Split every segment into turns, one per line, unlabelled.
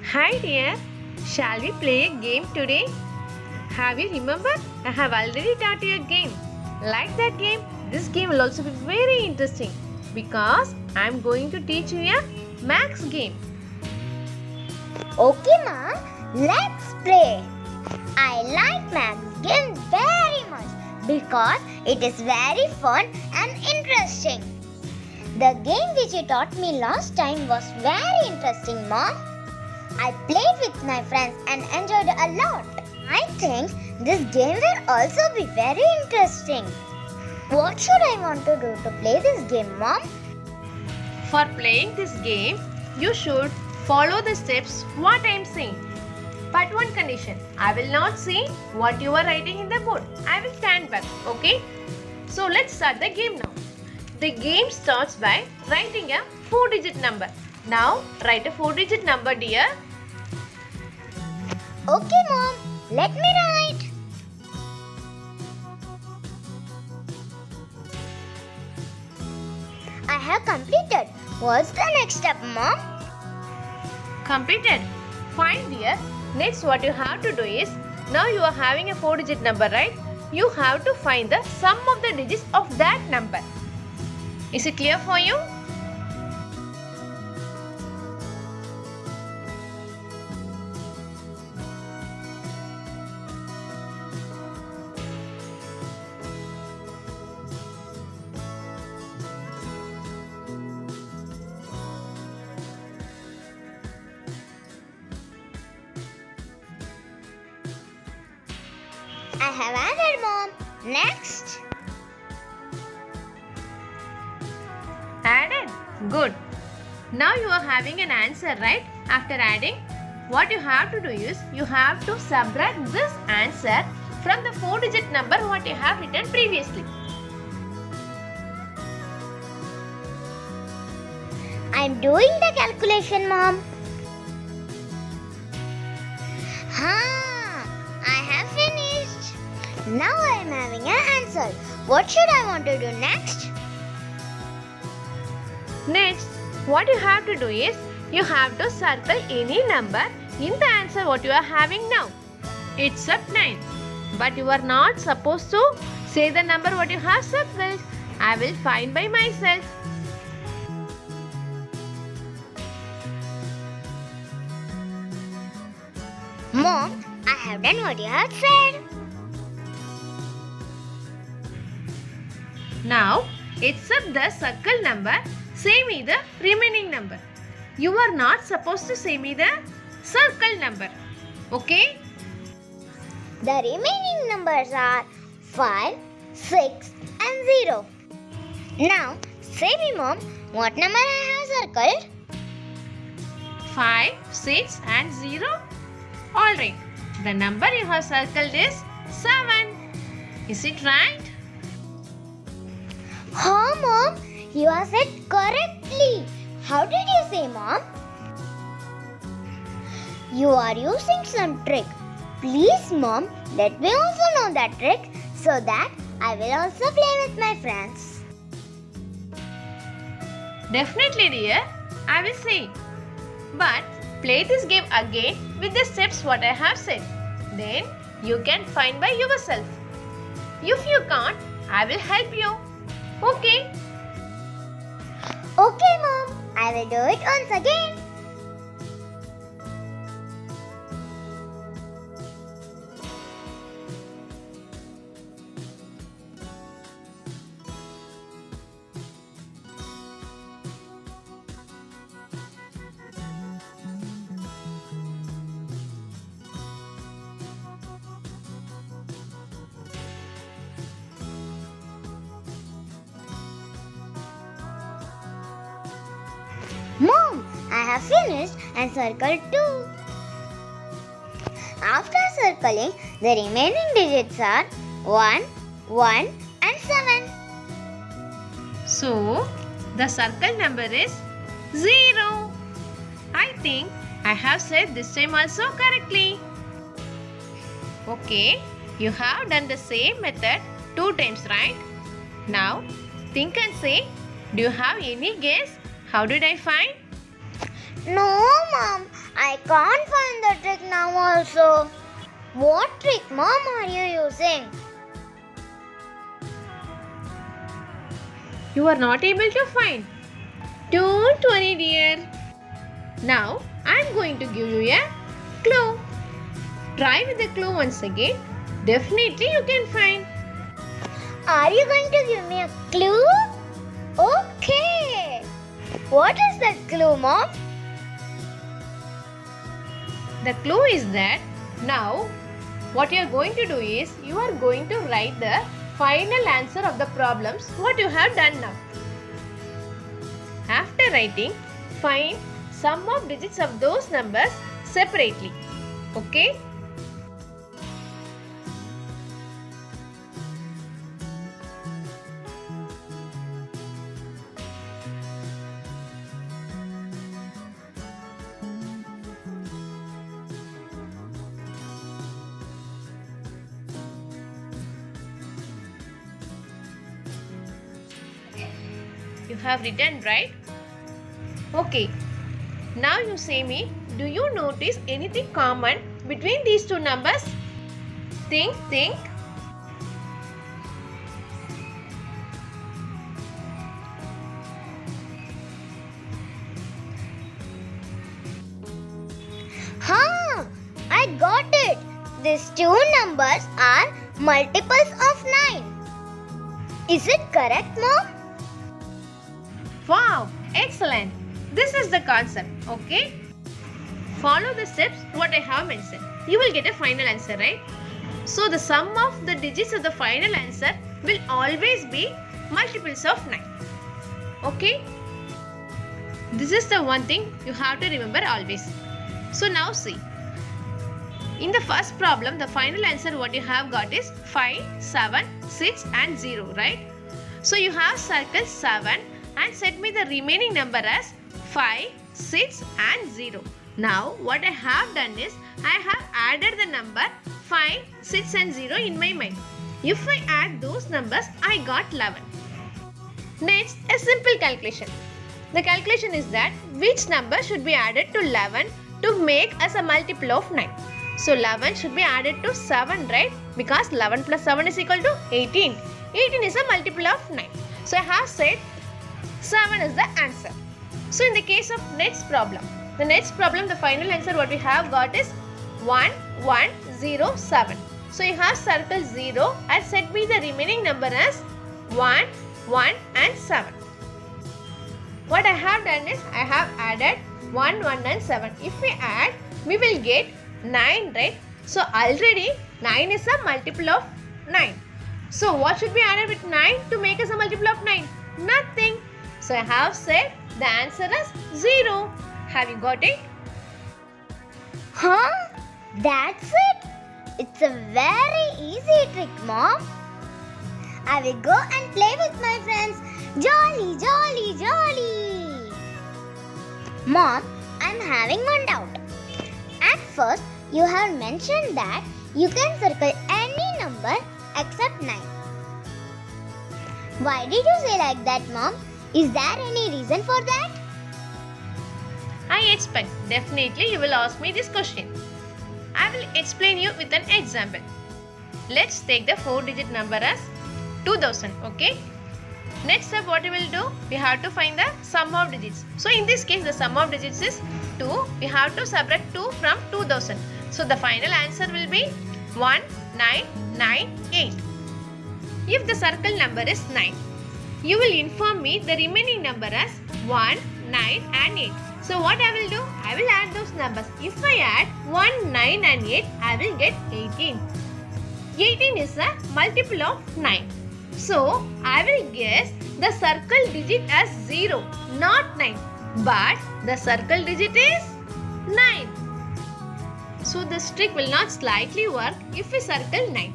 Hi dear, shall we play a game today? Have you remembered? I have already taught you a game. Like that game, this game will also be very interesting because I am going to teach you a max game.
Okay, Mom, let's play. I like Max game very much because it is very fun and interesting. The game which you taught me last time was very interesting, Mom. I played with my friends and enjoyed a lot. I think this game will also be very interesting. What should I want to do to play this game, Mom?
For playing this game, you should follow the steps what I am saying. But one condition, I will not see what you are writing in the board. I will stand back, okay? So let's start the game now. The game starts by writing a 4-digit number. Now write a 4-digit number, dear.
Okay, Mom, let me write. I have completed. What's the next step, Mom?
Completed. Fine, dear. Next what you have to do is, now you are having a 4-digit number, right? You have to find the sum of the digits of that number. Is it clear for you?
I have added, Mom. Next.
Added. Good. Now you are having an answer, right? After adding, what you have to do is, you have to subtract this answer from the 4-digit number what you have written previously.
I'm doing the calculation, Mom. I have finished. Now I am having an answer. What should I want to do next?
Next, what you have to do is, you have to circle any number in the answer what you are having now. It's up 9. But you are not supposed to say the number what you have circled. I will find by myself.
Mom, I have done what you have said.
Now, except the circle number, say me the remaining number. You are not supposed to say me the circle number. Okay?
The remaining numbers are 5, 6 and 0. Now, say me, Mom, what number I have circled?
5, 6 and 0. Alright. The number you have circled is 7. Is it right?
Oh, Mom, you have said correctly. How did you say, Mom? You are using some trick. Please, Mom, let me also know that trick so that I will also play with my friends.
Definitely, dear. I will say. But play this game again with the steps what I have said. Then you can find by yourself. If you can't, I will help you. Okay?
Okay, Mom, I will do it once again. Mom, I have finished and circled 2. After circling, the remaining digits are 1, 1 and 7.
So, the circle number is 0. I think I have said this time also correctly. Okay, you have done the same method 2 times, right? Now, think and say, do you have any guess? How did I find?
No, Mom, I can't find the trick now also. What trick, Mom, are you using?
You are not able to find. Don't worry, dear. Now, I am going to give you a clue. Try with the clue once again. Definitely you can find.
Are you going to give me a clue? Okay. What is that clue, Mom?
The clue is that now what you are going to do is you are going to write the final answer of the problems what you have done now. After writing, find sum of digits of those numbers separately. Okay? You have written, right? Okay. Now you say me, do you notice anything common between these two numbers? Think.
Huh, I got it. These two numbers are multiples of 9. Is it correct, Mom?
Wow, excellent. This is the concept, okay? Follow the steps what I have mentioned. You will get a final answer, right? So the sum of the digits of the final answer will always be multiples of 9. Okay? This is the one thing you have to remember always. So now see. In the first problem, the final answer what you have got is 5, 7, 6 and 0, right? So you have circled 7 and set me the remaining number as 5, 6 and 0. Now what I have done is I have added the number 5, 6 and 0 in my mind. If I add those numbers, I got 11. Next, a simple calculation. The calculation is that which number should be added to 11 to make as a multiple of 9. So 11 should be added to 7, right? Because 11 plus 7 is equal to 18. 18 is a multiple of 9. So I have said 7 is the answer. So in the case of next problem, the final answer what we have got is 1, 1, 0, 7. So you have circled 0 and set me the remaining number as 1, 1 and 7. What I have done is I have added 1, 1 and 7. If we add, we will get 9, right? So already 9 is a multiple of 9. So what should be added with 9 to make us a multiple of 9? Nothing. So I have said the answer is 0. Have you got it?
Huh? That's it? It's a very easy trick, Mom. I will go and play with my friends. Jolly, jolly, jolly. Mom, I'm having one doubt. At first, you have mentioned that you can circle any number except 9. Why did you say like that, Mom? Is there any reason for that?
I expect definitely you will ask me this question. I will explain you with an example. Let's take the 4-digit number as 2000, okay? Next step what we will do, we have to find the sum of digits. So in this case the sum of digits is 2. We have to subtract 2 from 2000. So the final answer will be 1998. If the circle number is 9, you will inform me the remaining number as 1, 9 and 8. So what I will do? I will add those numbers. If I add 1, 9 and 8, I will get 18. 18 is a multiple of 9. So I will guess the circle digit as 0, not 9. But the circle digit is 9. So this trick will not slightly work if we circle 9.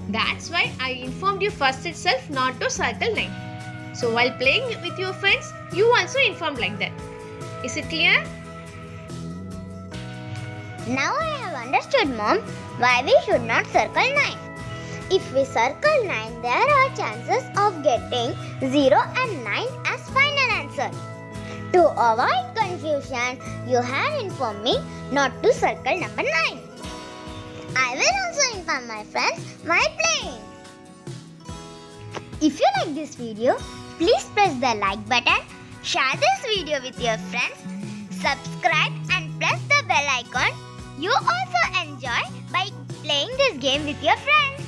That's why I informed you first itself not to circle 9. So while playing with your friends, you also inform like that. Is it clear?
Now I have understood, Mom, why we should not circle 9. If we circle 9, there are chances of getting 0 and 9 as final answer. To avoid confusion, confusion, you have informed me not to circle number 9. I will also inform my friends while playing. If you like this video, please press the like button, share this video with your friends, subscribe and press the bell icon. You also enjoy by playing this game with your friends.